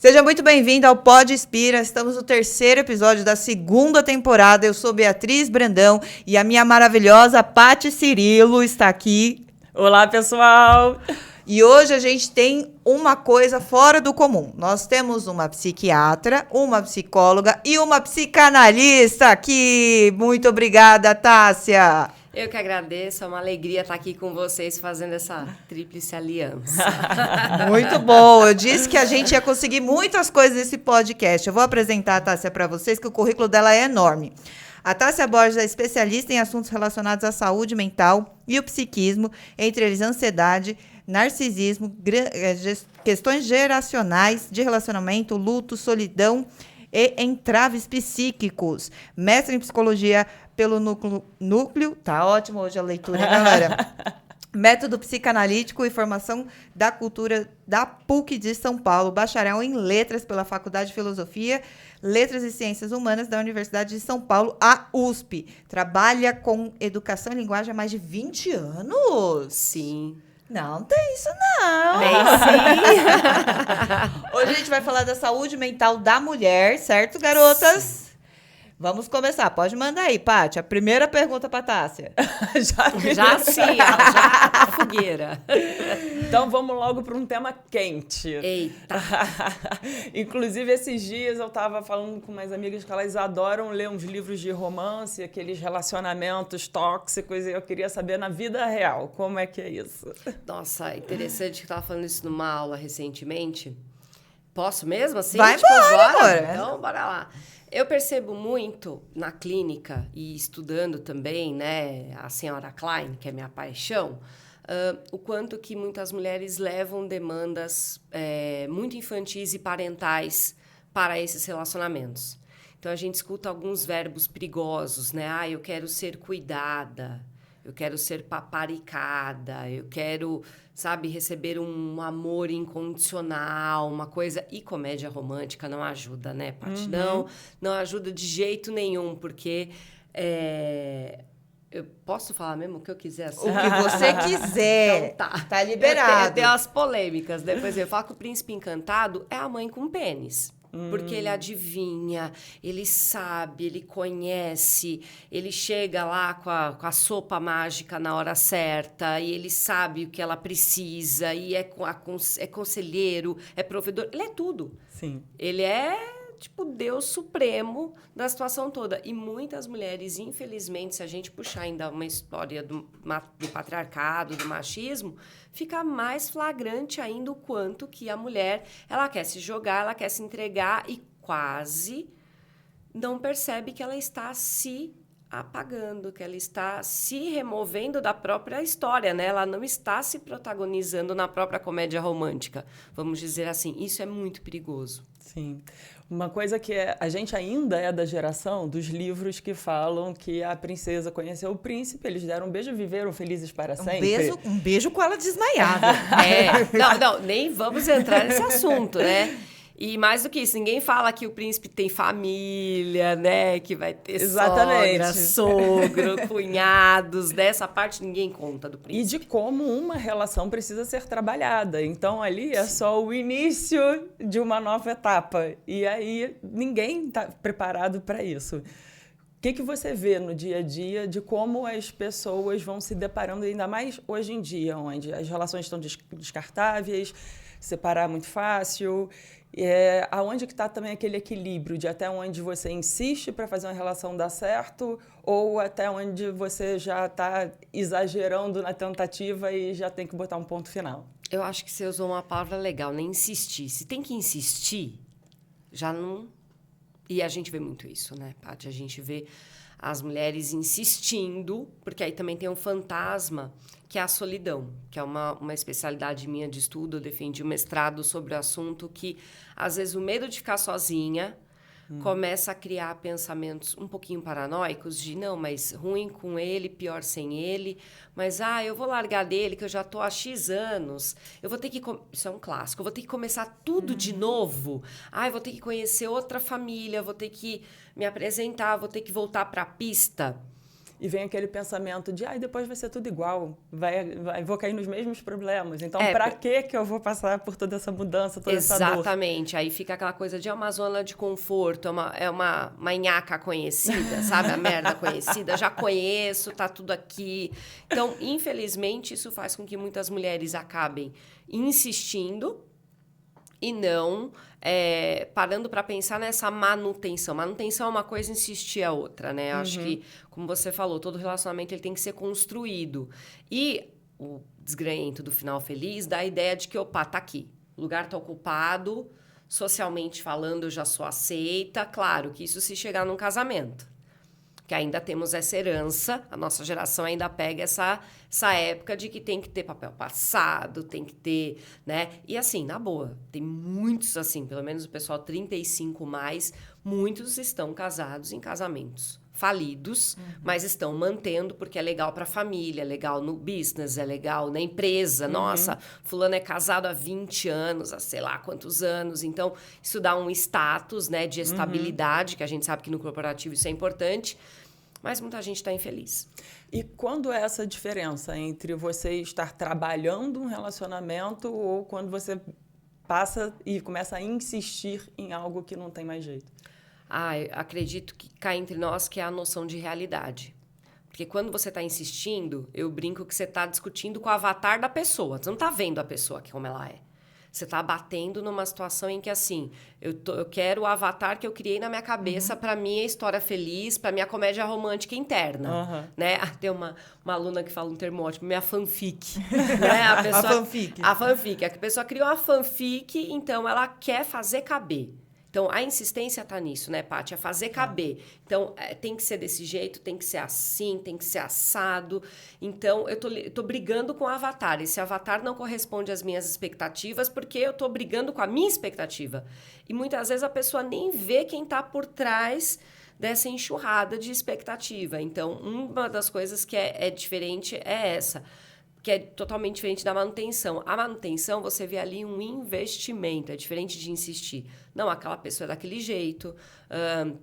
Seja muito bem-vindo ao Pod Inspira. Estamos no terceiro episódio da segunda temporada. Eu sou Beatriz Brandão e a minha maravilhosa Paty Cirilo está aqui. Olá, pessoal! E hoje a gente tem uma coisa fora do comum. Nós temos uma psiquiatra, uma psicóloga e uma psicanalista aqui. Muito obrigada, Tássia! Eu que agradeço, é uma alegria estar aqui com vocês fazendo essa tríplice aliança. Muito bom, eu disse que a gente ia conseguir muitas coisas nesse podcast. Eu vou apresentar a Tássia para vocês, que o currículo dela é enorme. A Tássia Borges é especialista em assuntos relacionados à saúde mental e o psiquismo, entre eles ansiedade, narcisismo, questões geracionais de relacionamento, luto, solidão e entraves psíquicos. Mestre em psicologia pelo núcleo. Tá ótimo hoje a leitura, hein, galera? Método psicanalítico e formação da cultura da PUC de São Paulo. Bacharel em letras pela Faculdade de Filosofia, Letras e Ciências Humanas da Universidade de São Paulo, a USP. Trabalha com educação e linguagem há mais de 20 anos. Sim. Não tem isso, não. Tem sim. Hoje a gente vai falar da saúde mental da mulher, certo, garotas? Sim. Vamos começar. Pode mandar aí, Paty. A primeira pergunta para Tássia. Já sim, já a fogueira. Então vamos logo para um tema quente. Eita. Inclusive, esses dias eu estava falando com umas amigas que elas adoram ler uns livros de romance, aqueles relacionamentos tóxicos, e eu queria saber na vida real, como é que é isso? Nossa, é interessante que eu estava falando isso numa aula recentemente. Posso mesmo assim? Vai embora, agora. Então, bora lá. Eu percebo muito na clínica e estudando também, né, a senhora Klein, que é minha paixão, o quanto que muitas mulheres levam demandas muito infantis e parentais para esses relacionamentos. Então, a gente escuta alguns verbos perigosos, né? Ah, eu quero ser cuidada, eu quero ser paparicada, eu quero, sabe, receber um amor incondicional, uma coisa... E comédia romântica não ajuda, né, Paty? Não ajuda de jeito nenhum, porque... Eu posso falar mesmo o que eu quiser? Assim? O que você quiser. Então, tá liberado. Eu tenho as polêmicas, né? Por exemplo, eu falo que o príncipe encantado é a mãe com pênis. Porque ele adivinha, ele sabe, ele conhece, ele chega lá com a sopa mágica na hora certa, e ele sabe o que ela precisa, e é conselheiro, é provedor, ele é tudo. Sim. Ele é, tipo, Deus supremo da situação toda. E muitas mulheres, infelizmente, se a gente puxar ainda uma história do patriarcado, do machismo, fica mais flagrante ainda o quanto que a mulher, ela quer se jogar, ela quer se entregar e quase não percebe que ela está se apagando, que ela está se removendo da própria história, né? Ela não está se protagonizando na própria comédia romântica. Vamos dizer assim, isso é muito perigoso. Sim. Uma coisa que a gente ainda é da geração dos livros que falam que a princesa conheceu o príncipe, eles deram um beijo e viveram felizes para sempre. Um beijo com ela desmaiada. Não, nem vamos entrar nesse assunto, né? E mais do que isso, ninguém fala que o príncipe tem família, né? Que vai ter sogra, sogro, cunhados. Dessa parte ninguém conta do príncipe. E de como uma relação precisa ser trabalhada. Então, ali é só o início de uma nova etapa. E aí, ninguém está preparado para isso. O que você vê no dia a dia de como as pessoas vão se deparando, ainda mais hoje em dia, onde as relações estão descartáveis, separar muito fácil... aonde que está também aquele equilíbrio de até onde você insiste para fazer uma relação dar certo ou até onde você já está exagerando na tentativa e já tem que botar um ponto final? Eu acho que você usou uma palavra legal, né? Insistir. Se tem que insistir, já não... E a gente vê muito isso, né, Paty? A gente vê as mulheres insistindo, porque aí também tem um fantasma, que é a solidão, que é uma especialidade minha de estudo. Eu defendi um mestrado sobre o assunto, que, às vezes, o medo de ficar sozinha começa a criar pensamentos um pouquinho paranoicos de, não, mas ruim com ele, pior sem ele, mas, eu vou largar dele, que eu já estou há X anos, eu vou ter que... Isso é um clássico, eu vou ter que começar tudo de novo, eu vou ter que conhecer outra família, vou ter que me apresentar, vou ter que voltar para a pista. e vem aquele pensamento de, depois vai ser tudo igual, vou cair nos mesmos problemas. Então, pra que eu vou passar por toda essa mudança, toda essa dor? Exatamente. Aí fica aquela coisa de uma zona de conforto, é uma nhaca conhecida, sabe? A merda conhecida. Já conheço, tá tudo aqui. Então, infelizmente, isso faz com que muitas mulheres acabem insistindo e não parando para pensar nessa manutenção. Manutenção é uma coisa, insistir é outra, né? Eu acho que, como você falou, todo relacionamento ele tem que ser construído. E o desgranhamento do final feliz dá a ideia de que, opa, tá aqui. O lugar tá ocupado, socialmente falando, eu já sou aceita. Claro que isso se chegar num casamento. Que ainda temos essa herança, a nossa geração ainda pega essa época de que tem que ter papel passado, tem que ter, né? E assim, na boa, tem muitos assim, pelo menos o pessoal 35 mais, muitos estão casados em casamentos falidos, mas estão mantendo porque é legal para a família, é legal no business, é legal na empresa. Nossa, fulano é casado há 20 anos, há sei lá quantos anos. Então, isso dá um status, né, de estabilidade, que a gente sabe que no corporativo isso é importante, mas muita gente está infeliz. E quando é essa diferença entre você estar trabalhando um relacionamento ou quando você passa e começa a insistir em algo que não tem mais jeito? Eu acredito que cá entre nós que é a noção de realidade. Porque quando você está insistindo, eu brinco que você está discutindo com o avatar da pessoa. Você não está vendo a pessoa como ela é. Você está batendo numa situação em que, assim, eu quero o avatar que eu criei na minha cabeça para minha história feliz, para minha comédia romântica interna. Né? Tem uma aluna que fala um termo ótimo, minha fanfic. Né? A fanfic. A fanfic. A pessoa criou a fanfic, então ela quer fazer caber. Então, a insistência está nisso, né, Paty? É fazer caber. Então, tem que ser desse jeito, tem que ser assim, tem que ser assado. Então, eu tô brigando com o avatar. Esse avatar não corresponde às minhas expectativas porque eu tô brigando com a minha expectativa. E muitas vezes a pessoa nem vê quem está por trás dessa enxurrada de expectativa. Então, uma das coisas que é diferente é essa, que é totalmente diferente da manutenção. A manutenção, você vê ali um investimento, é diferente de insistir. Não, aquela pessoa é daquele jeito,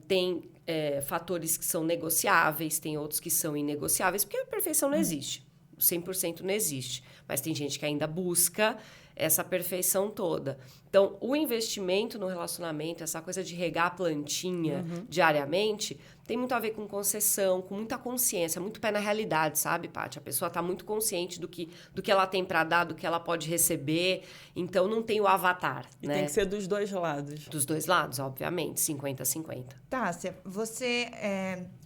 tem fatores que são negociáveis, tem outros que são inegociáveis, porque a perfeição não existe, 100% não existe, mas tem gente que ainda busca essa perfeição toda. Então, o investimento no relacionamento, essa coisa de regar a plantinha diariamente, tem muito a ver com concessão, com muita consciência, muito pé na realidade, sabe, Paty? A pessoa está muito consciente do que ela tem para dar, do que ela pode receber. Então, não tem o avatar, e né? Tem que ser dos dois lados. Dos dois lados, obviamente, 50-50. Tássia, você,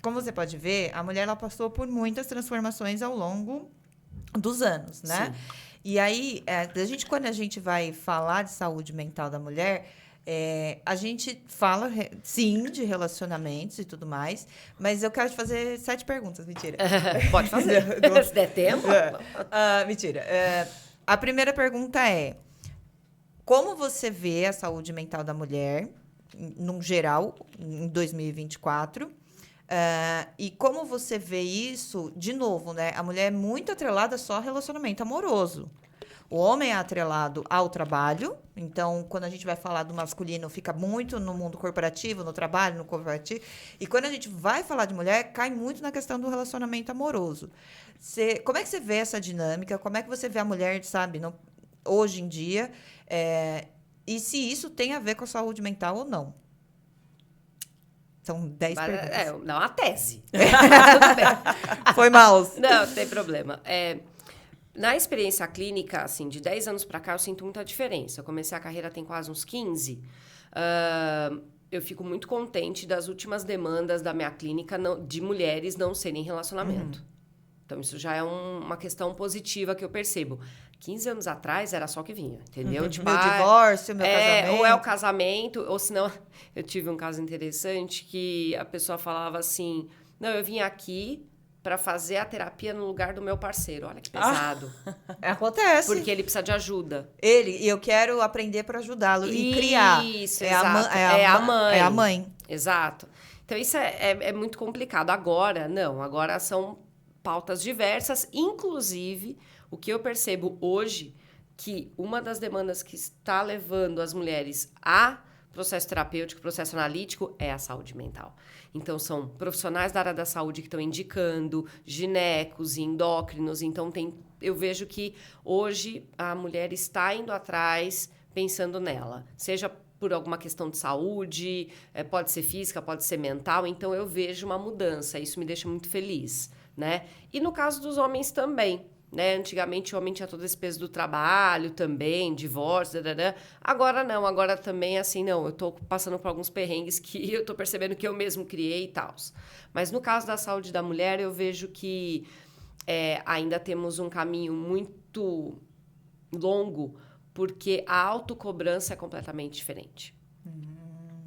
como você pode ver, a mulher ela passou por muitas transformações ao longo dos anos, né? Sim. E aí, quando a gente vai falar de saúde mental da mulher, a gente fala, sim, de relacionamentos e tudo mais, mas eu quero te fazer 7 perguntas, mentira. Pode fazer, se der tempo. Mentira. A primeira pergunta é, como você vê a saúde mental da mulher, num geral, em 2024? E como você vê isso, de novo, né? A mulher é muito atrelada só a relacionamento amoroso. O homem é atrelado ao trabalho. Então, quando a gente vai falar do masculino, fica muito no mundo corporativo, no trabalho, no corporativo. E quando a gente vai falar de mulher, cai muito na questão do relacionamento amoroso. Como é que você vê essa dinâmica? Como é que você vê a mulher, sabe, hoje em dia? E se isso tem a ver com a saúde mental ou não? São 10 perguntas. Não, a tese. Tudo bem. Foi mal. Não tem problema. Na experiência clínica, assim, de 10 anos para cá, eu sinto muita diferença. Eu comecei a carreira tem quase uns 15. Eu fico muito contente das últimas demandas da minha clínica de mulheres não serem relacionamento. Então, isso já é uma questão positiva que eu percebo. 15 anos atrás, era só o que vinha, entendeu? Tipo, meu divórcio, meu casamento. Ou é o casamento, ou senão... Eu tive um caso interessante que a pessoa falava assim, não, eu vim aqui para fazer a terapia no lugar do meu parceiro. Olha que pesado. Acontece. Porque ele precisa de ajuda. E eu quero aprender para ajudá-lo e criar. Isso, exato. É a mãe. É a mãe. Exato. Então, isso é muito complicado. Agora, não. Agora são pautas diversas, inclusive... O que eu percebo hoje, que uma das demandas que está levando as mulheres a processo terapêutico, processo analítico, é a saúde mental. Então, são profissionais da área da saúde que estão indicando, ginecos, endócrinos. Então, eu vejo que hoje a mulher está indo atrás pensando nela. Seja por alguma questão de saúde, pode ser física, pode ser mental. Então, eu vejo uma mudança. Isso me deixa muito feliz, né? E no caso dos homens também. Né? Antigamente o homem tinha todo esse peso do trabalho também, divórcio, agora não, agora também assim, não, eu tô passando por alguns perrengues que eu tô percebendo que eu mesmo criei e tal. Mas no caso da saúde da mulher, eu vejo que ainda temos um caminho muito longo, porque a autocobrança é completamente diferente.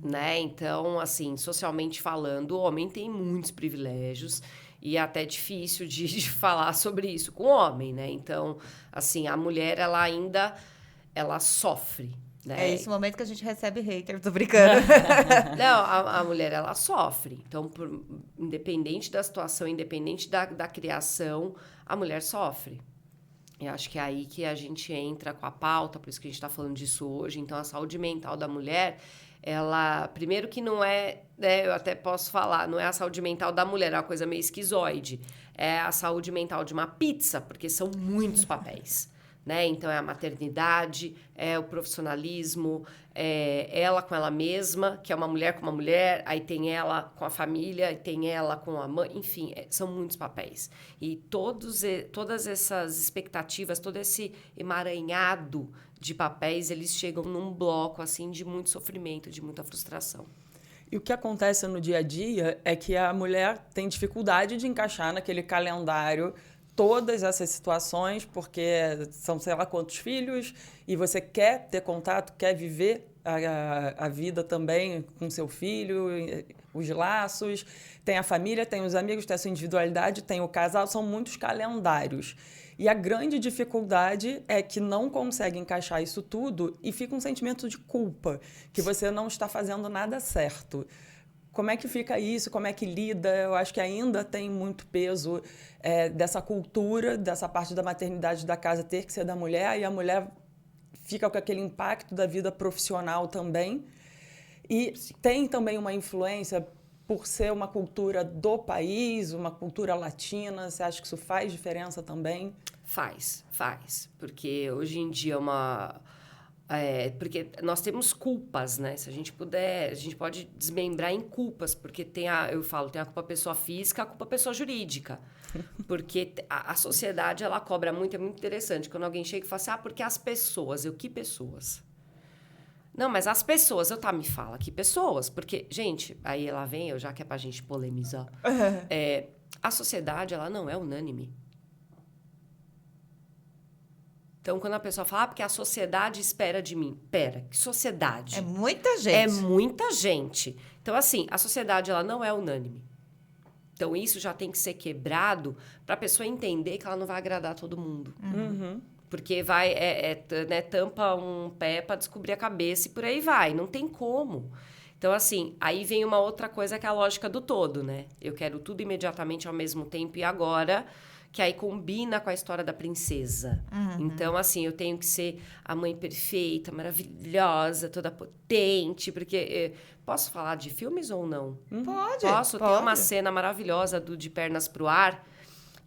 Né? Então, assim, socialmente falando, o homem tem muitos privilégios e é até difícil de falar sobre isso com o homem, né? Então, assim, a mulher, ela sofre, né? É esse momento que a gente recebe hater, tô brincando. Não, a mulher, ela sofre. Então, independente da situação, independente da criação, a mulher sofre. Eu acho que é aí que a gente entra com a pauta, por isso que a gente está falando disso hoje. Então, a saúde mental da mulher, ela, primeiro que não é, né, eu até posso falar, não é a saúde mental da mulher, é uma coisa meio esquizoide. É a saúde mental de uma pizza, porque são muitos papéis. Né? Então, é a maternidade, é o profissionalismo, é ela com ela mesma, que é uma mulher com uma mulher, aí tem ela com a família, tem ela com a mãe, enfim, são muitos papéis. E todas essas expectativas, todo esse emaranhado de papéis, eles chegam num bloco assim de muito sofrimento, de muita frustração. E o que acontece no dia a dia é que a mulher tem dificuldade de encaixar naquele calendário todas essas situações, porque são sei lá quantos filhos, e você quer ter contato, quer viver a vida também com seu filho, os laços, tem a família, tem os amigos, tem a sua individualidade, tem o casal, são muitos calendários. E a grande dificuldade é que não consegue encaixar isso tudo e fica um sentimento de culpa, que você não está fazendo nada certo. Como é que fica isso? Como é que lida? Eu acho que ainda tem muito peso dessa cultura, dessa parte da maternidade da casa ter que ser da mulher, e a mulher fica com aquele impacto da vida profissional também. E tem também uma influência por ser uma cultura do país, uma cultura latina. Você acha que isso faz diferença também? Faz. Porque hoje em dia porque nós temos culpas, né? Se a gente puder, a gente pode desmembrar em culpas, porque tem eu falo, tem a culpa pessoa física, a culpa pessoa jurídica. Porque a sociedade, ela cobra muito, é muito interessante. Quando alguém chega e fala assim, porque as pessoas, que pessoas? Não, mas as pessoas, me fala, que pessoas? Porque, gente, aí ela vem, já que é pra gente polemizar, a sociedade, ela não é unânime. Então, quando a pessoa fala, porque a sociedade espera de mim. Pera, que sociedade? É muita gente. É muita gente. Então, assim, a sociedade, ela não é unânime. Então, isso já tem que ser quebrado para a pessoa entender que ela não vai agradar todo mundo. Uhum. Porque vai, né, tampa um pé para descobrir a cabeça e por aí vai. Não tem como. Então, assim, aí vem uma outra coisa que é a lógica do todo, né? Eu quero tudo imediatamente ao mesmo tempo e agora, que aí combina com a história da princesa. Uhum. Então, assim, eu tenho que ser a mãe perfeita, maravilhosa, toda potente, porque... posso falar de filmes ou não? Pode. Posso? Tem uma cena maravilhosa do De Pernas pro Ar,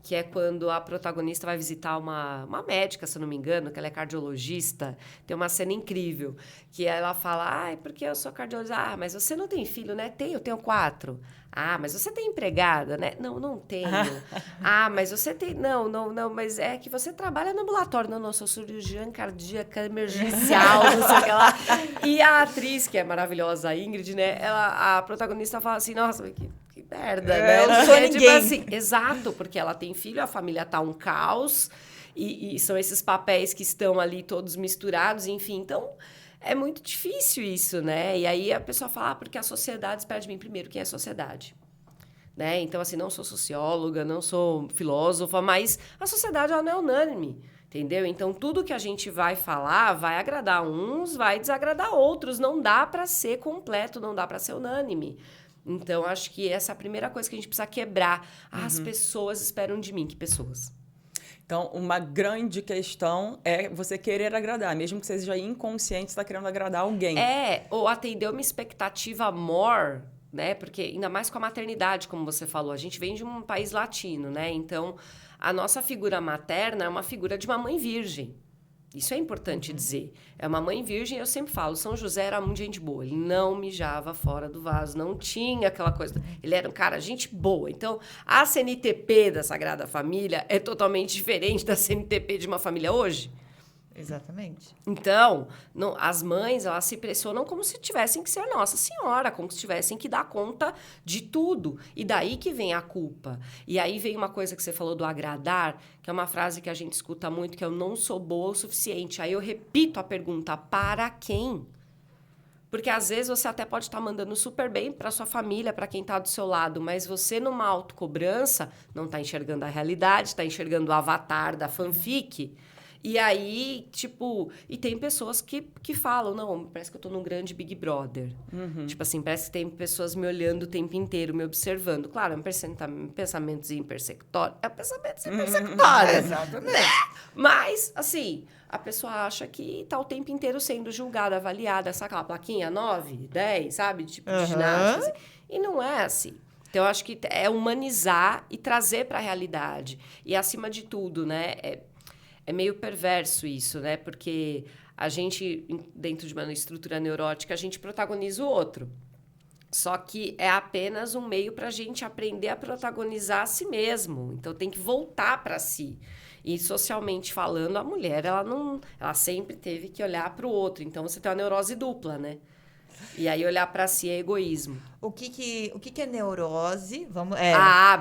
que é quando a protagonista vai visitar uma médica, se eu não me engano, que ela é cardiologista. Tem uma cena incrível, que ela fala, porque eu sou cardiologista. Mas você não tem filho, né? Eu tenho 4. Mas você tem empregada, né? Não tenho. Mas você tem... Não, mas é que você trabalha no ambulatório. Não, eu sou cirurgiã cardíaca emergencial, não sei o que lá. E a atriz, que é maravilhosa, a Ingrid, né? A protagonista fala assim, nossa, que merda, né? Eu não sou ninguém. Tipo assim, exato, porque ela tem filho, a família tá um caos, e são esses papéis que estão ali todos misturados, enfim, então... É muito difícil isso, né? E aí a pessoa fala, porque a sociedade espera de mim. Primeiro, quem é a sociedade? Né? Então, assim, não sou socióloga, não sou filósofa, mas a sociedade, ela não é unânime, entendeu? Então, tudo que a gente vai falar vai agradar uns, vai desagradar outros. Não dá para ser completo, não dá para ser unânime. Então, acho que essa é a primeira coisa que a gente precisa quebrar. As pessoas esperam de mim. Que pessoas? Então, uma grande questão é você querer agradar. Mesmo que você seja inconsciente, você está querendo agradar alguém. Ou atender uma expectativa more, né? Porque ainda mais com a maternidade, como você falou. A gente vem de um país latino, né? Então, a nossa figura materna é uma figura de uma mãe virgem. Isso é importante dizer. É uma mãe virgem, eu sempre falo, São José era muito gente boa. Ele não mijava fora do vaso, não tinha aquela coisa. Ele era um cara, gente boa. Então, a CNTP da Sagrada Família é totalmente diferente da CNTP de uma família hoje. Exatamente. Então, as mães, elas se pressionam como se tivessem que ser Nossa Senhora, como se tivessem que dar conta de tudo. E daí que vem a culpa. E aí vem uma coisa que você falou do agradar, que é uma frase que a gente escuta muito, que é eu não sou boa o suficiente. Aí eu repito a pergunta, para quem? Porque às vezes você até pode estar mandando super bem para sua família, para quem está do seu lado, mas você numa autocobrança não está enxergando a realidade, está enxergando o avatar da fanfic. E aí, tipo... E tem pessoas que falam, não, parece que eu tô num grande Big Brother. Tipo assim, parece que tem pessoas me olhando o tempo inteiro, me observando. Claro, é um pensamentozinho persectório. É um pensamentozinho persectório. Exatamente. Né? Mas, assim, a pessoa acha que tá o tempo inteiro sendo julgada, avaliada. Sabe aquela plaquinha? 9, 10, sabe? Tipo de ginástica. Assim. E não é assim. Então, eu acho que é humanizar e trazer para a realidade. E, acima de tudo, né... É meio perverso isso, né? Porque a gente, dentro de uma estrutura neurótica, a gente protagoniza o outro. Só que é apenas um meio para a gente aprender a protagonizar a si mesmo. Então, tem que voltar para si. E, socialmente falando, a mulher, ela sempre teve que olhar para o outro. Então, você tem uma neurose dupla, né? E aí, olhar para si é egoísmo. O que é neurose?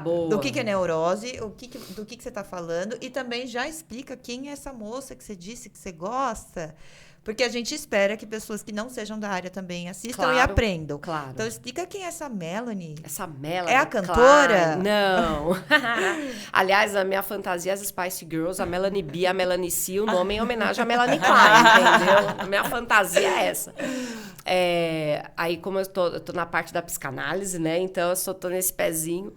Boa. Do que é neurose? Do que você está falando? E também já explica quem é essa moça que você disse que você gosta. Porque a gente espera que pessoas que não sejam da área também assistam e aprendam. Claro. Então, explica quem é essa Melanie. Essa Melanie. É a cantora? Klein. Não. Aliás, a minha fantasia, as Spice Girls, a Melanie B, a Melanie C, o nome é em homenagem a Melanie Klein, entendeu? A minha fantasia é essa. Aí, como eu tô na parte da psicanálise, né? Então, eu só tô nesse pezinho.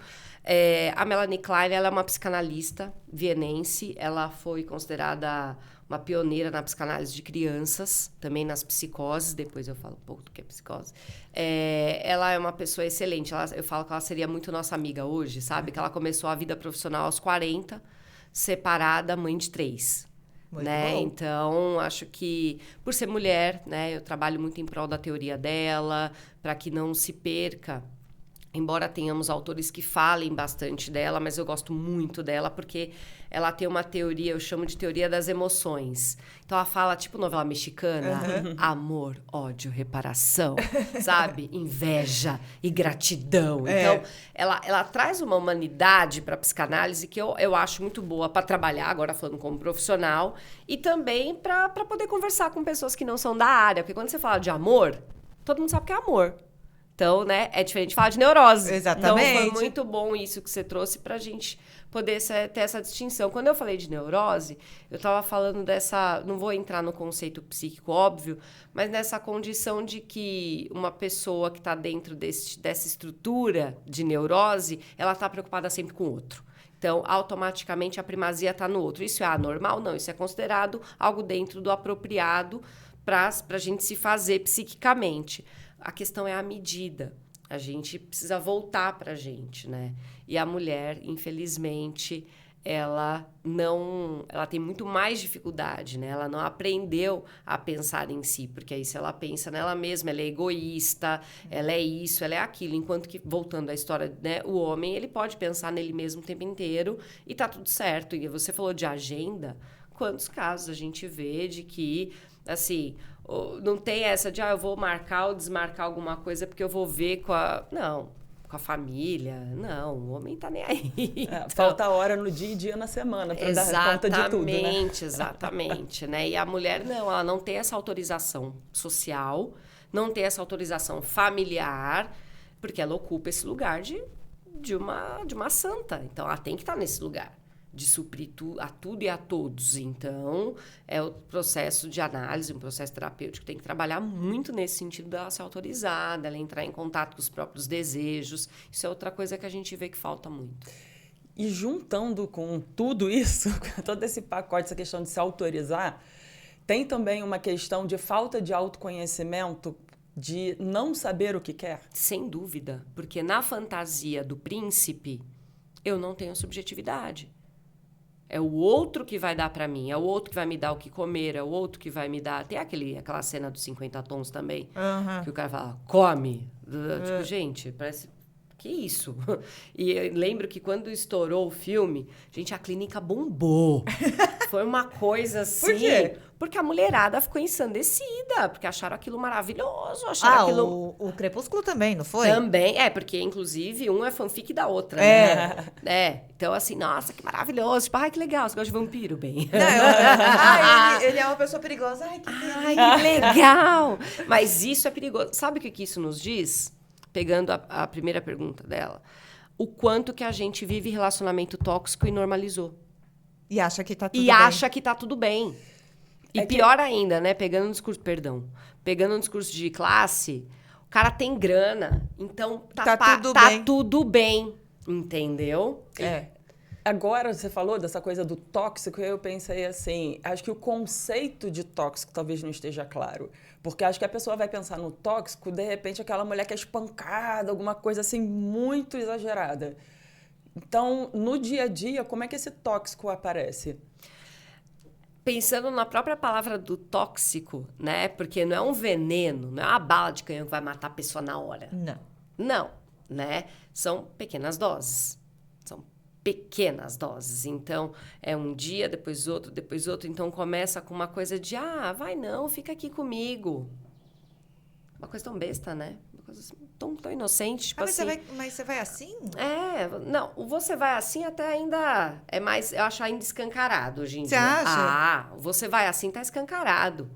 A Melanie Klein, ela é uma psicanalista vienense. Ela foi considerada uma pioneira na psicanálise de crianças, também nas psicoses. Depois eu falo um pouco do que é psicose. Ela é uma pessoa excelente. Eu falo que ela seria muito nossa amiga hoje, sabe? Que ela começou a vida profissional aos 40, separada, mãe de 3. Né? Então, acho que, por ser mulher, né, eu trabalho muito em prol da teoria dela, para que não se perca. Embora tenhamos autores que falem bastante dela, mas eu gosto muito dela porque ela tem uma teoria, eu chamo de teoria das emoções. Então, ela fala, tipo novela mexicana, amor, ódio, reparação, sabe? Inveja e gratidão. Então, ela traz uma humanidade para a psicanálise que eu acho muito boa para trabalhar, agora falando como profissional, e também para poder conversar com pessoas que não são da área. Porque quando você fala de amor, todo mundo sabe o que é amor. Então, né, é diferente de falar de neurose. Exatamente. Então, foi muito bom isso que você trouxe pra gente poder ter essa distinção. Quando eu falei de neurose, eu estava falando dessa... Não vou entrar no conceito psíquico, óbvio, mas nessa condição de que uma pessoa que está dentro dessa estrutura de neurose, ela está preocupada sempre com o outro. Então, automaticamente, a primazia está no outro. Isso é anormal? Não. Isso é considerado algo dentro do apropriado para a gente se fazer psiquicamente. A questão é a medida. A gente precisa voltar para a gente, né? E a mulher, infelizmente, ela tem muito mais dificuldade, né? Ela não aprendeu a pensar em si, porque aí se ela pensa nela mesma, ela é egoísta, ela é isso, ela é aquilo. Enquanto que, voltando à história, né, o homem, ele pode pensar nele mesmo o tempo inteiro e tá tudo certo. E você falou de agenda, quantos casos a gente vê de que, assim... Não tem essa de, eu vou marcar ou desmarcar alguma coisa porque eu vou ver com a família. Não, o homem tá nem aí. Então, falta hora no dia e dia na semana para dar conta de tudo, né? Exatamente, né? E a mulher, não, ela não tem essa autorização social, não tem essa autorização familiar, porque ela ocupa esse lugar de uma santa. Então, ela tem que estar nesse lugar de suprir a tudo e a todos. Então, é o processo de análise, um processo terapêutico que tem que trabalhar muito nesse sentido dela ser autorizada, ela entrar em contato com os próprios desejos. Isso é outra coisa que a gente vê que falta muito. E juntando com tudo isso, com todo esse pacote, essa questão de se autorizar, tem também uma questão de falta de autoconhecimento, de não saber o que quer? Sem dúvida, porque na fantasia do príncipe, eu não tenho subjetividade. É o outro que vai dar pra mim, é o outro que vai me dar o que comer, é o outro que vai me dar... Tem aquela cena dos 50 tons também, que o cara fala, come. Tipo, gente, parece... Que isso? E eu lembro que quando estourou o filme, gente, a clínica bombou. Foi uma coisa assim... Por quê? Porque a mulherada ficou ensandecida, porque acharam aquilo maravilhoso, acharam aquilo... O Crepúsculo também, não foi? Também, porque inclusive um é fanfic da outra, É. né? Então assim, nossa, que maravilhoso. Tipo, ai, que legal, você gosta de vampiro, bem. Não, ele é uma pessoa perigosa. Ai, que Ai, que legal! Mas isso é perigoso. Sabe o que isso nos diz? Pegando a primeira pergunta dela. O quanto que a gente vive relacionamento tóxico e normalizou. E acha que tá tudo E bem. acha que tá tudo bem. E pior ainda, né? Pegando um discurso de classe, o cara tem grana, então tá tudo bem, entendeu? É. Agora, você falou dessa coisa do tóxico, e eu pensei assim, acho que o conceito de tóxico talvez não esteja claro. Porque acho que a pessoa vai pensar no tóxico, de repente, aquela mulher que é espancada, alguma coisa assim muito exagerada. Então, no dia a dia, como é que esse tóxico aparece? Pensando na própria palavra do tóxico, né? Porque não é um veneno, não é uma bala de canhão que vai matar a pessoa na hora. Não, né? São pequenas doses. Então, é um dia, depois outro. Então, começa com uma coisa de, vai não, fica aqui comigo. Uma coisa tão besta, né? Uma coisa tão inocente, tipo assim. Mas você vai assim? Não, o você vai assim até ainda é mais, eu acho ainda escancarado hoje em dia. Você acha? Você vai assim tá escancarado.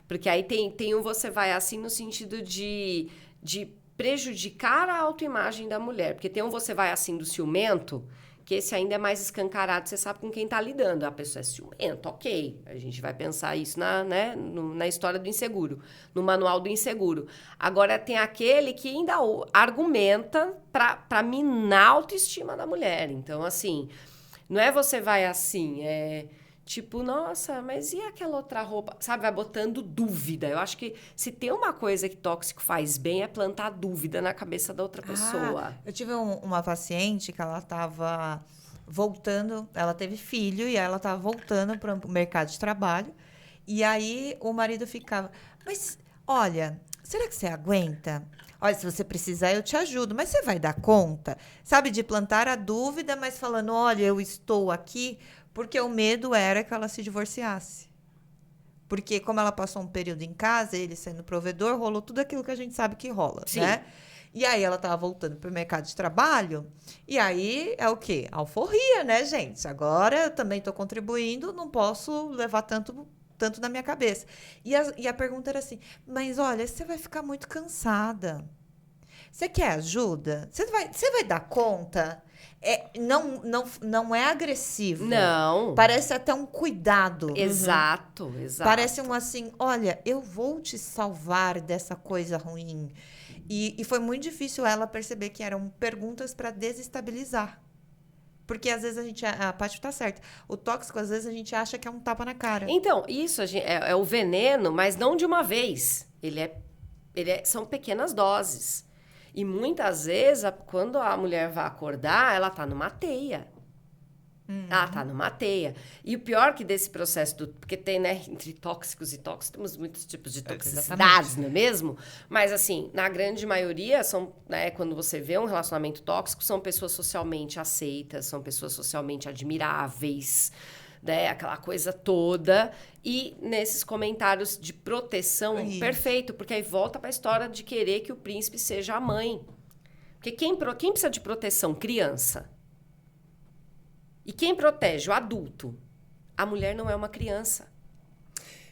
Porque aí tem um você vai assim no sentido de prejudicar a autoimagem da mulher. Porque tem um você vai assim do ciumento, que esse ainda é mais escancarado, você sabe com quem tá lidando. A pessoa é ciumenta, ok. A gente vai pensar isso na história do inseguro, no manual do inseguro. Agora, tem aquele que ainda argumenta para minar a autoestima da mulher. Então, assim, não é você vai assim, tipo, nossa, mas e aquela outra roupa? Sabe, vai botando dúvida. Eu acho que se tem uma coisa que tóxico faz bem é plantar dúvida na cabeça da outra pessoa. Eu tive uma paciente que ela estava voltando, ela teve filho e ela estava voltando para o mercado de trabalho. E aí o marido ficava, mas olha, será que você aguenta? Olha, se você precisar, eu te ajudo, mas você vai dar conta? Sabe, de plantar a dúvida, mas falando, olha, eu estou aqui... Porque o medo era que ela se divorciasse. Porque como ela passou um período em casa, ele sendo provedor, rolou tudo aquilo que a gente sabe que rola, Sim. né? E aí ela estava voltando para o mercado de trabalho, e aí é o quê? Alforria, né, gente? Agora eu também estou contribuindo, não posso levar tanto na minha cabeça. E a pergunta era assim, mas olha, você vai ficar muito cansada. Você quer ajuda? Você vai dar conta? Não é agressivo. Não. Parece até um cuidado. Exato. Parece um assim, olha, eu vou te salvar dessa coisa ruim. E foi muito difícil ela perceber que eram perguntas para desestabilizar. Porque às vezes a Paty tá certa. O tóxico, às vezes, a gente acha que é um tapa na cara. Então, isso é o veneno, mas não de uma vez. São pequenas doses. E muitas vezes, quando a mulher vai acordar, ela tá numa teia. Ela tá numa teia. E o pior que desse processo, porque tem, né, entre tóxicos e tóxicos, temos muitos tipos de toxicidades, não é mesmo? Mas, assim, na grande maioria, quando você vê um relacionamento tóxico, são pessoas socialmente aceitas, são pessoas socialmente admiráveis, né, aquela coisa toda. E nesses comentários de proteção, perfeito, porque aí volta para a história de querer que o príncipe seja a mãe. Porque quem precisa de proteção? Criança. E quem protege? O adulto. A mulher não é uma criança.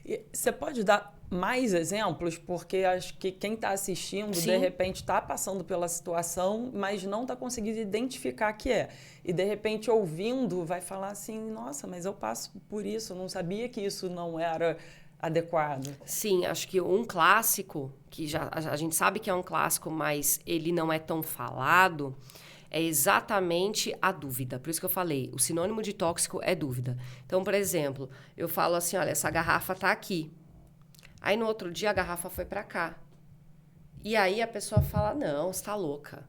E você pode dar mais exemplos? Porque acho que quem está assistindo, Sim. de repente, está passando pela situação, mas não está conseguindo identificar o que é. E, de repente, ouvindo, vai falar assim, nossa, mas eu passo por isso, não sabia que isso não era adequado. Sim, acho que um clássico, que a gente sabe que é um clássico, mas ele não é tão falado, é exatamente a dúvida. Por isso que eu falei, o sinônimo de tóxico é dúvida. Então, por exemplo, eu falo assim, olha, essa garrafa tá aqui. Aí, no outro dia, a garrafa foi para cá. E aí, a pessoa fala, não, você tá louca.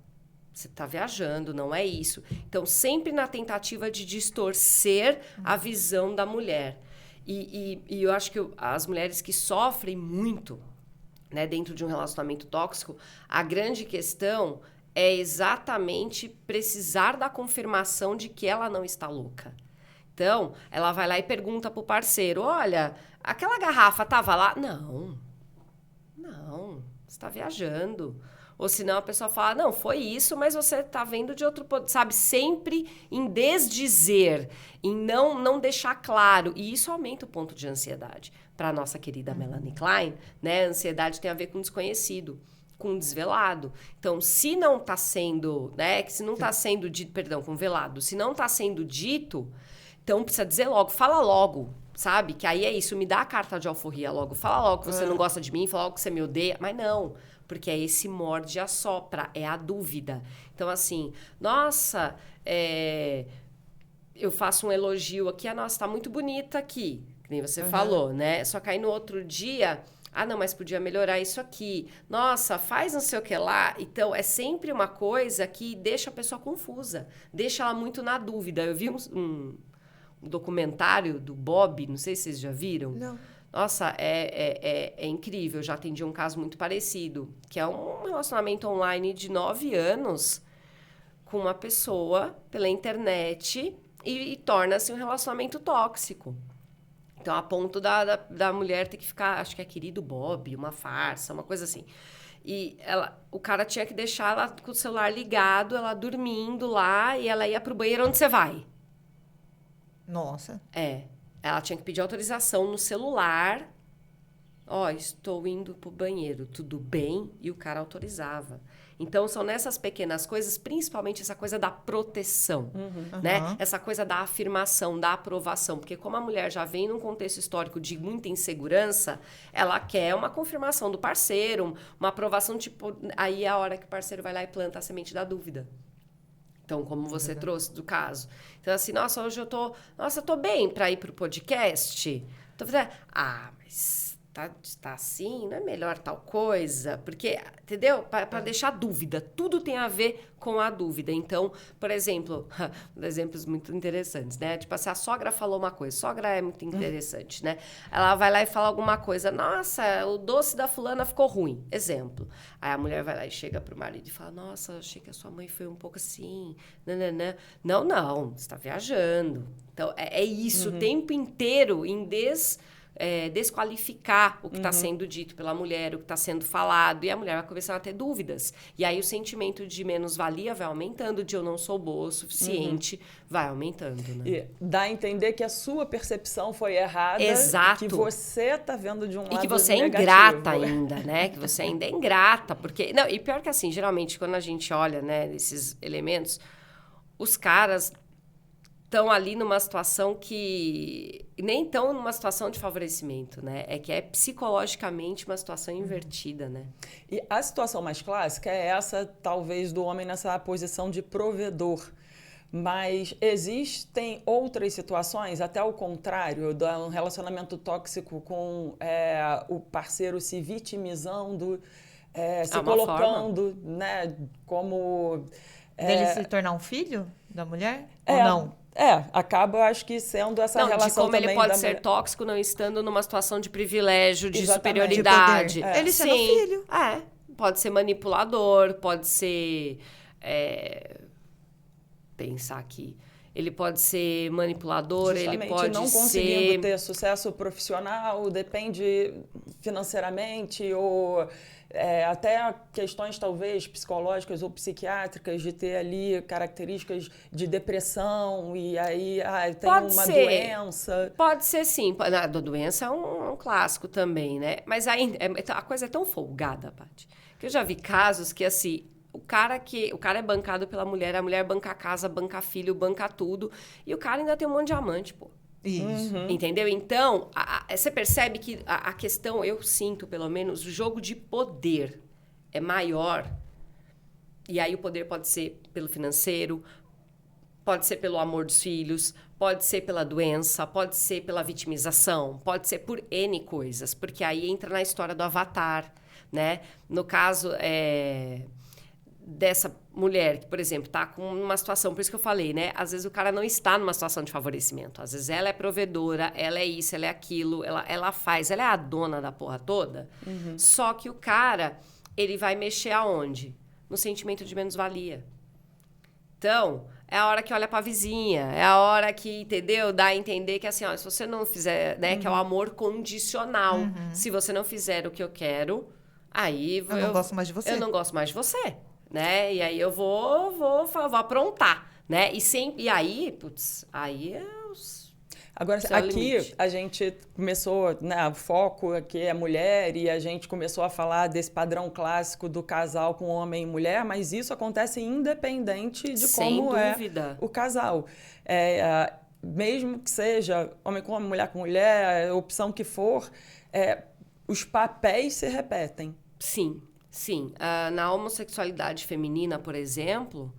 Você tá viajando, não é isso. Então, sempre na tentativa de distorcer a visão da mulher. E eu acho que as mulheres que sofrem muito, né, dentro de um relacionamento tóxico, a grande questão é exatamente precisar da confirmação de que ela não está louca. Então, ela vai lá e pergunta pro parceiro, olha, aquela garrafa tava lá? Não, você tá viajando. Ou senão a pessoa fala, não, foi isso, mas você tá vendo de outro ponto, sabe? Sempre em desdizer, em não deixar claro. E isso aumenta o ponto de ansiedade. Para a nossa querida Melanie Klein, né? A ansiedade tem a ver com desconhecido, com desvelado. Então, se não tá sendo, né? Se não tá sendo dito, perdão, com velado, se não tá sendo dito, então precisa dizer logo, fala logo, sabe? Que aí é isso, me dá a carta de alforria logo. Fala logo que você não gosta de mim, fala logo que você me odeia. Mas não, porque é esse morde e assopra, é a dúvida. Então, assim, nossa, eu faço um elogio aqui, nossa, tá muito bonita aqui, que nem você falou, né? Só que aí no outro dia, não, mas podia melhorar isso aqui. Nossa, faz não sei o que lá. Então, é sempre uma coisa que deixa a pessoa confusa, deixa ela muito na dúvida. Eu vi um documentário do Bob, não sei se vocês já viram. Não. Nossa, é incrível. Eu já atendi um caso muito parecido, que é um relacionamento online de 9 anos com uma pessoa pela internet e torna-se um relacionamento tóxico. Então, a ponto da mulher ter que ficar, acho que é querido Bob, uma farsa, uma coisa assim. E o cara tinha que deixar ela com o celular ligado, ela dormindo lá, e ela ia pro banheiro. Onde você vai? Nossa. Ela tinha que pedir autorização no celular. Estou indo pro banheiro, tudo bem? E o cara autorizava. Então, são nessas pequenas coisas, principalmente essa coisa da proteção, né? Essa coisa da afirmação, da aprovação. Porque como a mulher já vem num contexto histórico de muita insegurança, ela quer uma confirmação do parceiro, uma aprovação, tipo... Aí é a hora que o parceiro vai lá e planta a semente da dúvida. Então, como você trouxe do caso. Então, assim, nossa, hoje eu tô bem para ir pro podcast. Tô fazendo, mas tá assim, não é melhor tal coisa? Porque, entendeu? Para deixar dúvida. Tudo tem a ver com a dúvida. Então, por exemplo, exemplos muito interessantes, né? Tipo assim, a sogra falou uma coisa. Sogra é muito interessante, né? Ela vai lá e fala alguma coisa. Nossa, o doce da fulana ficou ruim. Exemplo. Aí a mulher vai lá e chega pro marido e fala, nossa, eu achei que a sua mãe foi um pouco assim. Nananã. Não, você tá viajando. Então, é isso o tempo inteiro em desqualificar o que está sendo dito pela mulher, o que está sendo falado, e a mulher vai começar a ter dúvidas. E aí o sentimento de menos-valia vai aumentando, de eu não sou boa o suficiente, vai aumentando, né? E dá a entender que a sua percepção foi errada. Exato. Que você está vendo de um lado negativo. E que você é ingrata ainda, né? Que você ainda é ingrata. Porque... Não, e pior que assim, geralmente, quando a gente olha, né, esses elementos, os caras... estão ali numa situação que nem estão numa situação de favorecimento, né? É que é psicologicamente uma situação invertida, né? E a situação mais clássica é essa, talvez, do homem nessa posição de provedor. Mas existem outras situações, até o contrário, de um relacionamento tóxico com o parceiro se vitimizando, se colocando, né, como... Dele se tornar um filho da mulher? Ou não? Acaba, eu acho que sendo essa relação de como também ele pode da ser mulher... tóxico não estando numa situação de privilégio, de Exatamente. superioridade. De ele sendo filho. Pode ser manipulador, pode ser... pensar aqui. Ele pode ser manipulador, justamente, ele pode não conseguindo ter sucesso profissional, depende financeiramente ou... até questões, talvez, psicológicas ou psiquiátricas, de ter ali características de depressão e aí tem uma doença. Pode ser, sim. A doença é um clássico também, né? Mas ainda, a coisa é tão folgada, Paty, que eu já vi casos que, assim, o cara é bancado pela mulher, a mulher banca a casa, banca filho, banca tudo, e o cara ainda tem um monte de amante, pô. Isso. Entendeu? Então, você percebe que a questão, eu sinto pelo menos, o jogo de poder é maior E aí o poder pode ser pelo financeiro, pode ser pelo amor dos filhos, pode ser pela doença, pode ser pela vitimização, pode ser por N coisas, porque aí entra na história do avatar, né? No caso dessa mulher que, por exemplo, está com uma situação, por isso que eu falei, né? Às vezes o cara não está numa situação de favorecimento. Às vezes ela é provedora, ela é isso, ela é aquilo, ela faz, ela é a dona da porra toda. Só que o cara, ele vai mexer aonde? No sentimento de menos-valia. Então, é a hora que olha pra vizinha, é a hora que, entendeu? Dá a entender que assim, ó, se você não fizer, né? Que é o amor condicional. Se você não fizer o que eu quero, aí... Eu não gosto mais de você. Eu não gosto mais de você, né? E aí eu vou aprontar, né? E aí, putz, aí é os... Agora, aqui a gente começou, né, o foco aqui é mulher e a gente começou a falar desse padrão clássico do casal com homem e mulher, mas isso acontece independente de como é o casal. Mesmo que seja homem com homem, mulher com mulher, a opção que for, os papéis se repetem. Sim, sim. Na homossexualidade feminina, por exemplo,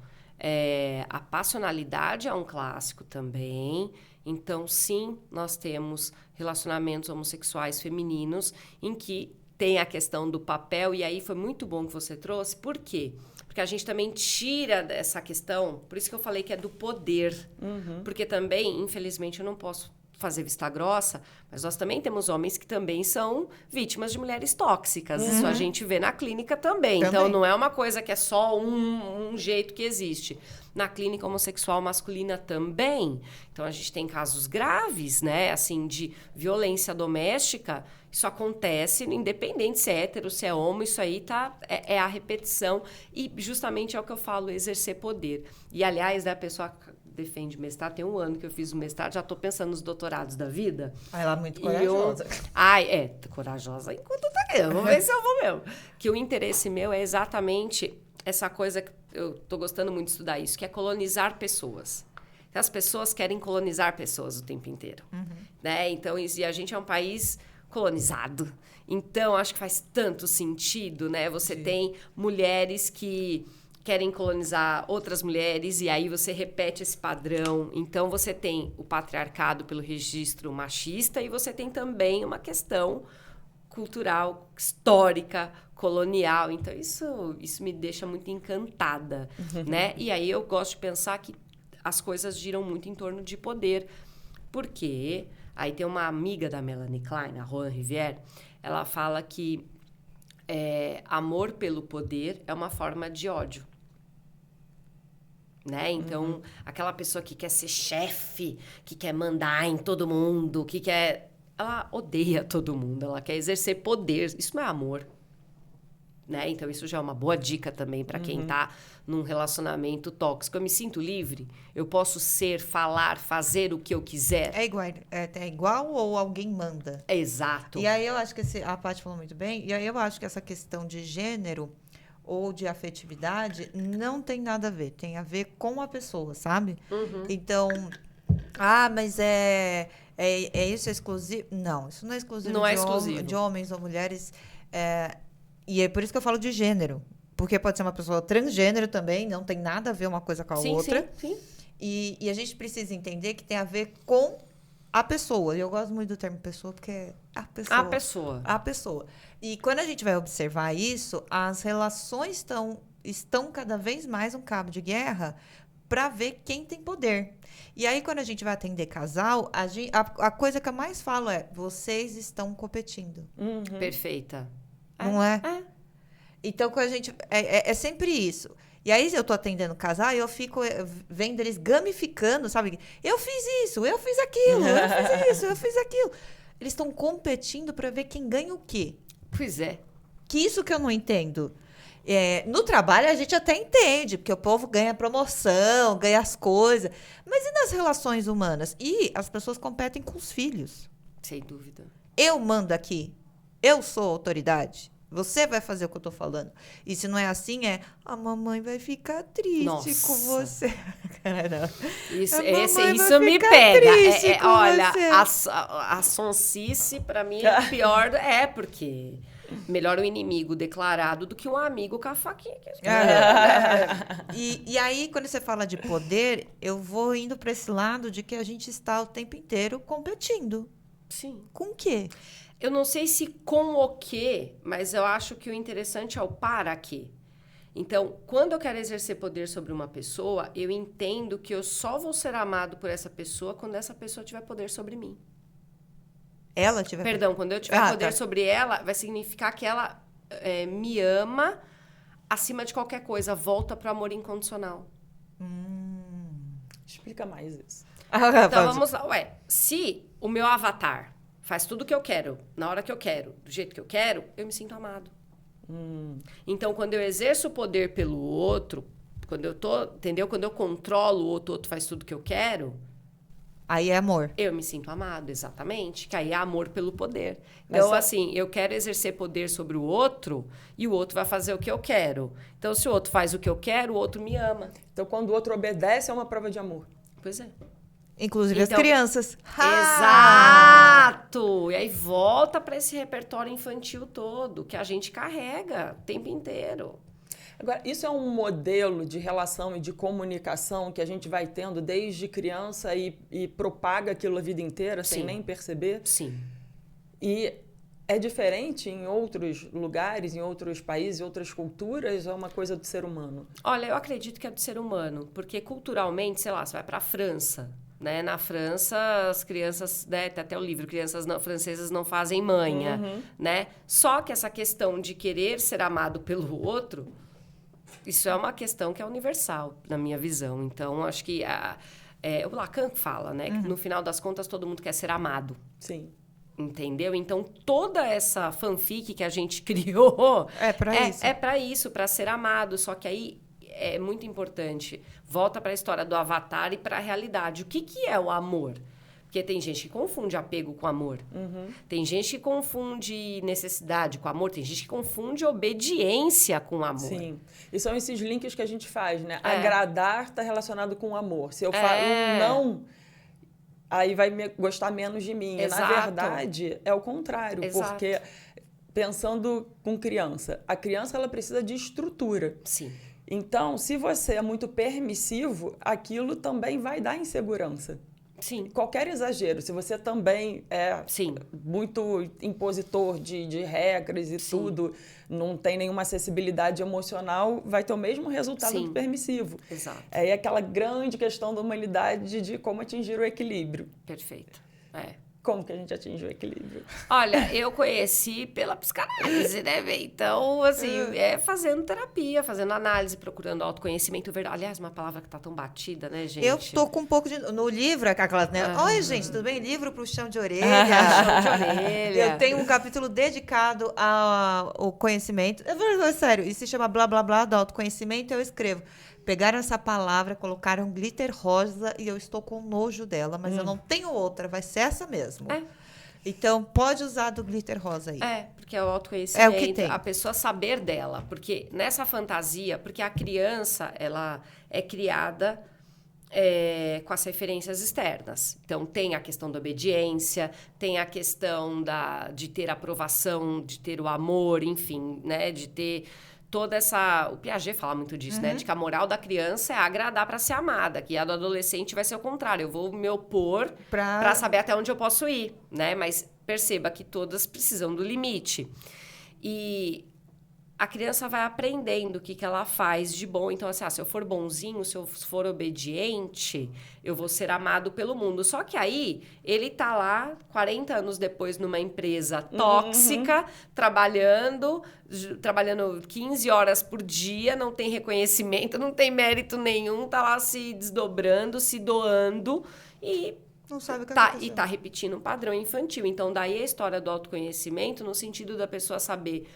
a passionalidade é um clássico também. Então, sim, nós temos relacionamentos homossexuais femininos em que tem a questão do papel, e aí foi muito bom que você trouxe. Por quê? Porque a gente também tira dessa questão, por isso que eu falei que é do poder. Porque também, infelizmente, eu não posso fazer vista grossa, mas nós também temos homens que também são vítimas de mulheres tóxicas. Isso a gente vê na clínica também. Então, não é uma coisa que é só um jeito que existe. Na clínica homossexual masculina também. Então, a gente tem casos graves, né? Assim, de violência doméstica. Isso acontece, independente se é hétero, se é homo, isso aí é a repetição. E justamente é o que eu falo, exercer poder. E, aliás, né, a pessoa defende mestrado, tem 1 ano que eu fiz o mestrado, já estou pensando nos doutorados da vida. Ela é muito corajosa. Corajosa enquanto tá aqui. Vamos ver se eu vou mesmo. Que o interesse meu é exatamente essa coisa que eu estou gostando muito de estudar isso, que é colonizar pessoas. As pessoas querem colonizar pessoas o tempo inteiro. Né? Então, e a gente é um país colonizado. Então, acho que faz tanto sentido, né? Você tem mulheres que querem colonizar outras mulheres e aí você repete esse padrão. Então, você tem o patriarcado pelo registro machista e você tem também uma questão cultural, histórica, colonial. Então, isso me deixa muito encantada, né? E aí eu gosto de pensar que as coisas giram muito em torno de poder. Porque aí tem uma amiga da Melanie Klein, a Juan Rivière, ela fala que amor pelo poder é uma forma de ódio. Né? Então, aquela pessoa que quer ser chefe, que quer mandar em todo mundo, ela odeia todo mundo, ela quer exercer poder. Isso não é amor. Né? Então, isso já é uma boa dica também para quem está num relacionamento tóxico. Eu me sinto livre, eu posso ser, falar, fazer o que eu quiser. É igual ou alguém manda? Exato. E aí eu acho que a Paty falou muito bem, e aí eu acho que essa questão de gênero ou de afetividade não tem nada a ver. Tem a ver com a pessoa, sabe? Então, mas isso é exclusivo? Não, isso não é exclusivo, não é exclusivo. De homens ou mulheres. E é por isso que eu falo de gênero. Porque pode ser uma pessoa transgênero também, não tem nada a ver uma coisa com a outra. Sim. E a gente precisa entender que tem a ver com a pessoa. E eu gosto muito do termo pessoa, porque é a pessoa. A pessoa. E quando a gente vai observar isso, as relações estão cada vez mais um cabo de guerra para ver quem tem poder. E aí, quando a gente vai atender casal, a coisa que eu mais falo é: vocês estão competindo. Perfeita. Não é? Então, quando a gente... É sempre isso. E aí, eu tô atendendo casal e eu fico vendo eles gamificando, sabe? Eu fiz isso, eu fiz aquilo, eu fiz isso, eu fiz aquilo. Eles estão competindo para ver quem ganha o quê. Pois é. Que isso que eu não entendo. No trabalho, a gente até entende, porque o povo ganha promoção, ganha as coisas. Mas e nas relações humanas? E as pessoas competem com os filhos. Sem dúvida. Eu mando aqui. Eu sou autoridade. Você vai fazer o que eu tô falando. E se não é assim, a mamãe vai ficar triste com você. Isso me pega. Olha, a sonsice, pra mim, é pior. Porque Melhor um inimigo declarado do que um amigo com a faquinha. E aí, quando você fala de poder, eu vou indo para esse lado de que a gente está o tempo inteiro competindo. Sim. Com o quê? Eu não sei se com o quê, mas eu acho que o interessante é o para quê. Então, quando eu quero exercer poder sobre uma pessoa, eu entendo que eu só vou ser amado por essa pessoa quando essa pessoa tiver poder sobre mim. Ela tiver... Perdão, quando eu tiver poder sobre ela, vai significar que ela me ama acima de qualquer coisa. Volta pro amor incondicional. Explica mais isso. Então, vamos lá. Se o meu avatar faz tudo o que eu quero, na hora que eu quero, do jeito que eu quero, eu me sinto amado. Então, quando eu exerço o poder pelo outro, quando eu controlo o outro faz tudo o que eu quero, aí é amor. eu me sinto amado, exatamente. Que aí é amor pelo poder. Então, assim, eu quero exercer poder sobre o outro e o outro vai fazer o que eu quero. Então, se o outro faz o que eu quero, o outro me ama. Então, quando o outro obedece, é uma prova de amor. Pois é. Inclusive as crianças. Exato! E aí volta para esse repertório infantil todo que a gente carrega o tempo inteiro. Agora, isso é um modelo de relação e de comunicação que a gente vai tendo desde criança e propaga aquilo a vida inteira, sem nem perceber? Sim. E é diferente em outros lugares, em outros países, em outras culturas, ou é uma coisa do ser humano? Olha, eu acredito que é do ser humano, porque culturalmente, sei lá, você vai para a França, né? Na França, as crianças, né, tem até o livro, crianças francesas não fazem manha, né? Só que essa questão de querer ser amado pelo outro, isso é uma questão que é universal, na minha visão. Então, acho que o Lacan fala, né? Que no final das contas, todo mundo quer ser amado. Sim. Entendeu? Então, toda essa fanfic que a gente criou... É para isso. É para isso, para ser amado. Só que aí é muito importante. Volta para a história do Avatar e para a realidade. O que é o amor? Porque tem gente que confunde apego com amor. Tem gente que confunde necessidade com amor. Tem gente que confunde obediência com amor. Sim. E são esses links que a gente faz, né? Agradar está relacionado com amor. Se eu falo não, aí vai gostar menos de mim. Exato. E, na verdade, é o contrário. Exato. Porque, pensando com criança, a criança ela precisa de estrutura. Sim. Então, se você é muito permissivo, aquilo também vai dar insegurança. Sim. Qualquer exagero, se você também é muito impositor de regras e tudo, não tem nenhuma acessibilidade emocional, vai ter o mesmo resultado do permissivo. Exato. É aquela grande questão da humanidade de como atingir o equilíbrio. Perfeito. Como que a gente atinge o equilíbrio? Olha, eu conheci pela psicanálise, né, Bê? Então, assim, fazendo terapia, fazendo análise, procurando autoconhecimento. Aliás, uma palavra que tá tão batida, né, gente? Eu tô com um pouco de... No livro, aquelas, né? Oi, gente, tudo bem? Livro pro chão de orelha. Chão de orelha. Eu tenho um capítulo dedicado ao conhecimento. É sério, e se chama Blá Blá Blá do autoconhecimento, eu escrevo. Pegaram essa palavra, colocaram glitter rosa e eu estou com nojo dela, mas eu não tenho outra, vai ser essa mesmo. Então, pode usar do glitter rosa aí. Porque é o autoconhecimento, É o que tem. a pessoa saber dela. Porque nessa fantasia, porque a criança, ela é criada com as referências externas. Então, tem a questão da obediência, tem a questão de ter aprovação, de ter o amor, enfim, né? De ter... toda essa... O Piaget fala muito disso, né? De que a moral da criança é agradar para ser amada, que a do adolescente vai ser o contrário. Eu vou me opor para saber até onde eu posso ir, né? Mas perceba que todas precisam do limite. E a criança vai aprendendo o que ela faz de bom. Então, assim, se eu for bonzinho, se eu for obediente, eu vou ser amado pelo mundo. Só que aí, ele tá lá, 40 anos depois, numa empresa tóxica, trabalhando 15 horas por dia, não tem reconhecimento, não tem mérito nenhum, tá lá se desdobrando, se doando e... Não sabe o que E tá repetindo um padrão infantil. Então, daí a história do autoconhecimento, no sentido da pessoa saber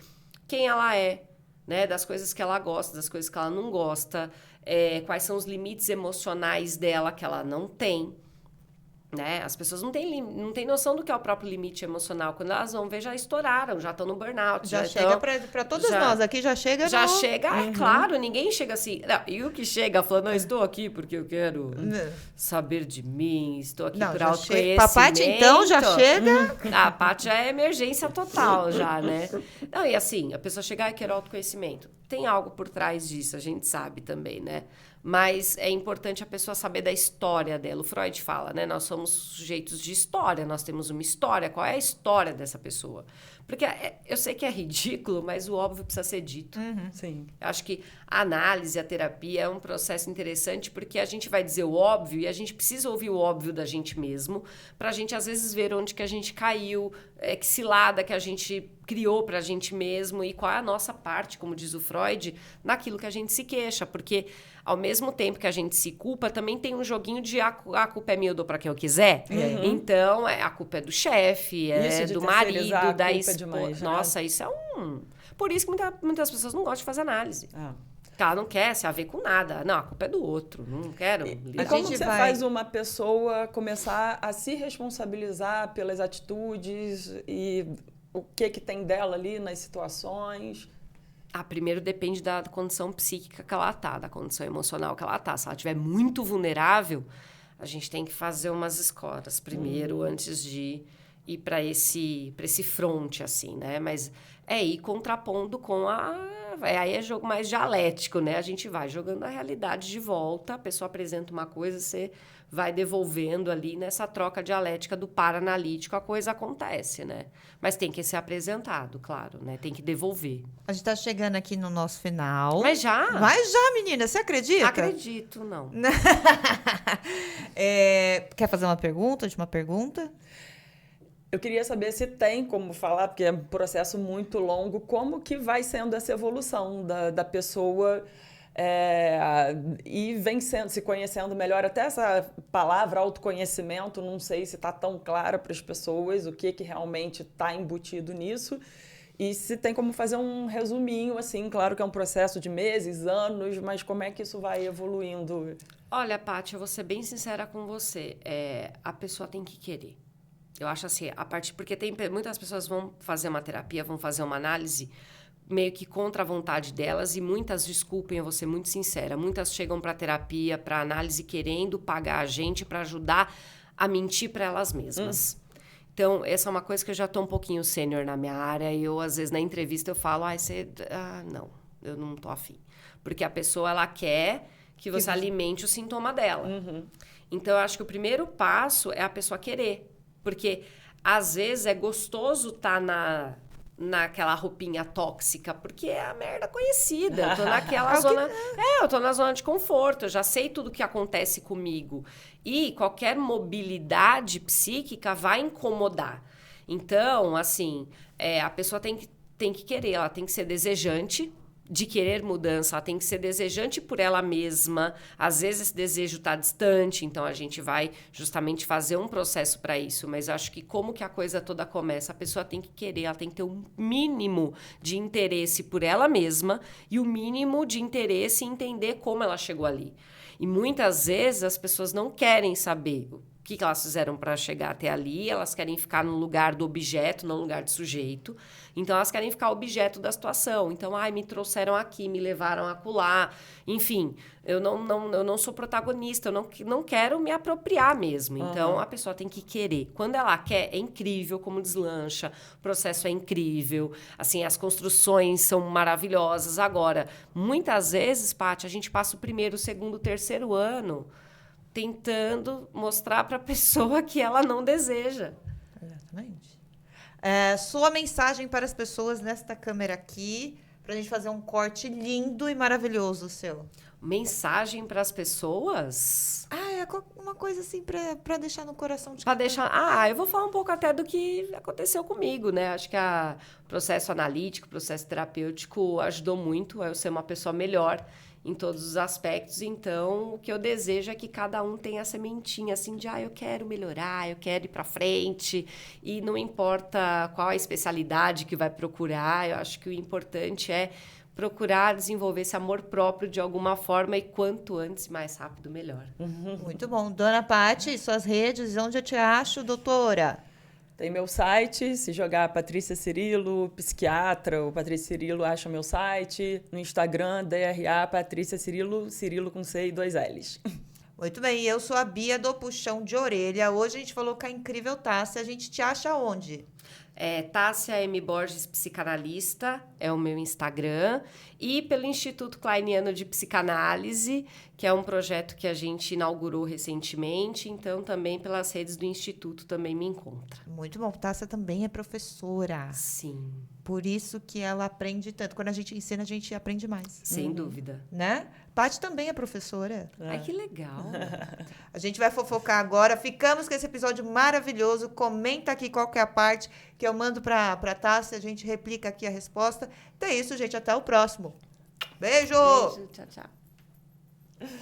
quem ela é, né? Das coisas que ela gosta, das coisas que ela não gosta, quais são os limites emocionais dela que ela não tem. Né? As pessoas não têm noção do que é o próprio limite emocional. Quando elas vão ver, já estouraram, já estão no burnout. Já chega para todas nós aqui, já chega é claro, ninguém chega assim. Não, e o que chega falando, não, estou aqui porque eu quero saber de mim, estou aqui por autoconhecimento. Paty, então, já chega... A Paty já é emergência total, já, né? Não, e assim, a pessoa chegar e quer autoconhecimento. Tem algo por trás disso, a gente sabe também, né? Mas é importante a pessoa saber da história dela. O Freud fala, né? Nós somos sujeitos de história, nós temos uma história. Qual é a história dessa pessoa? Porque eu sei que é ridículo, mas o óbvio precisa ser dito. Sim. Eu acho que a análise, a terapia é um processo interessante porque a gente vai dizer o óbvio e a gente precisa ouvir o óbvio da gente mesmo para a gente, às vezes, ver onde que a gente caiu, que cilada que a gente criou para a gente mesmo e qual é a nossa parte, como diz o Freud, naquilo que a gente se queixa. Porque, ao mesmo tempo que a gente se culpa, também tem um joguinho de a culpa é minha, eu dou para quem eu quiser. Então, a culpa é do chefe, do marido, da esposa. Nossa, isso é um... Por isso que muitas pessoas não gostam de fazer análise. Ela não quer se haver com nada. Não, a culpa é do outro. Não quero. E como você faz uma pessoa começar a se responsabilizar pelas atitudes e o que tem dela ali nas situações? Primeiro depende da condição psíquica que ela tá, da condição emocional que ela tá. Se ela estiver muito vulnerável, a gente tem que fazer umas escolas primeiro, antes de ir para esse fronte, assim, né? Mas ir contrapondo com aí é jogo mais dialético, né? A gente vai jogando a realidade de volta, a pessoa apresenta uma coisa, você vai devolvendo ali nessa troca dialética do paranalítico, a coisa acontece, né? Mas tem que ser apresentado, claro, né? Tem que devolver. A gente tá chegando aqui no nosso final. Mas já? Mas já, menina, você acredita? Acredito, não. Quer fazer uma pergunta, última pergunta? Eu queria saber se tem como falar, porque é um processo muito longo, como que vai sendo essa evolução da pessoa e vem se conhecendo melhor. Até essa palavra autoconhecimento, não sei se está tão clara para as pessoas, o que realmente está embutido nisso. E se tem como fazer um resuminho, assim, claro que é um processo de meses, anos, mas como é que isso vai evoluindo? Olha, Paty, eu vou ser bem sincera com você. A pessoa tem que querer. Eu acho assim, porque muitas pessoas vão fazer uma terapia, vão fazer uma análise meio que contra a vontade delas e muitas, desculpem, eu vou ser muito sincera, muitas chegam para terapia, para análise querendo pagar a gente para ajudar a mentir para elas mesmas. Então, essa é uma coisa que eu já estou um pouquinho sênior na minha área e eu, às vezes, na entrevista eu falo, não, eu não tô afim. Porque a pessoa, ela quer que você alimente o sintoma dela. Então, eu acho que o primeiro passo é a pessoa querer. Porque, às vezes, é gostoso estar naquela roupinha tóxica, porque é a merda conhecida. Eu tô naquela zona... eu tô na zona de conforto, eu já sei tudo o que acontece comigo. E qualquer mobilidade psíquica vai incomodar. Então, assim, a pessoa tem que querer, ela tem que ser desejante de querer mudança, ela tem que ser desejante por ela mesma. Às vezes esse desejo está distante, então a gente vai justamente fazer um processo para isso. Mas eu acho que como que a coisa toda começa, a pessoa tem que querer, ela tem que ter um mínimo de interesse por ela mesma e o mínimo de interesse em entender como ela chegou ali. E muitas vezes as pessoas não querem saber o que elas fizeram para chegar até ali, elas querem ficar no lugar do objeto, não no lugar do sujeito. Então, elas querem ficar objeto da situação. Então, me trouxeram aqui, me levaram acolá. Enfim, eu não sou protagonista, eu não quero me apropriar mesmo. Então, a pessoa tem que querer. Quando ela quer, é incrível como deslancha, o processo é incrível, assim, as construções são maravilhosas. Agora, muitas vezes, Paty, a gente passa o primeiro, o segundo, o terceiro ano tentando mostrar para a pessoa que ela não deseja. Exatamente. Sua mensagem para as pessoas nesta câmera aqui, para a gente fazer um corte lindo e maravilhoso seu. Mensagem para as pessoas? Uma coisa assim para deixar no coração de cada um. Para deixar... eu vou falar um pouco até do que aconteceu comigo, né? Acho que o processo analítico, o processo terapêutico ajudou muito a eu ser uma pessoa melhor em todos os aspectos. Então, o que eu desejo é que cada um tenha a sementinha, assim, de eu quero melhorar, eu quero ir para frente, e não importa qual a especialidade que vai procurar, eu acho que o importante é procurar desenvolver esse amor próprio de alguma forma e quanto antes e mais rápido, melhor. Muito bom. Dona Paty, suas redes, onde eu te acho, doutora? Tem meu site, se jogar Patrícia Cirilo, psiquiatra, ou Patrícia Cirilo acha meu site. No Instagram, DRA Patrícia Cirilo, Cirilo com C e 2 L's. Muito bem, e eu sou a Bia do Puxão de Orelha. Hoje a gente falou com a incrível Tássia. A gente te acha onde? Tássia M. Borges Psicanalista é o meu Instagram. E pelo Instituto Kleiniano de Psicanálise, que é um projeto que a gente inaugurou recentemente. Então, também pelas redes do Instituto também me encontra. Muito bom. Tássia também é professora. Sim, Por isso que ela aprende tanto. Quando a gente ensina, a gente aprende mais. sem dúvida. Né? Paty também é professora. Ai, que legal. A gente vai fofocar agora. Ficamos com esse episódio maravilhoso. Comenta aqui qual que é a parte que eu mando pra Tássia. A gente replica aqui a resposta. Então é isso, gente. Até o próximo. Beijo! Beijo, tchau, tchau.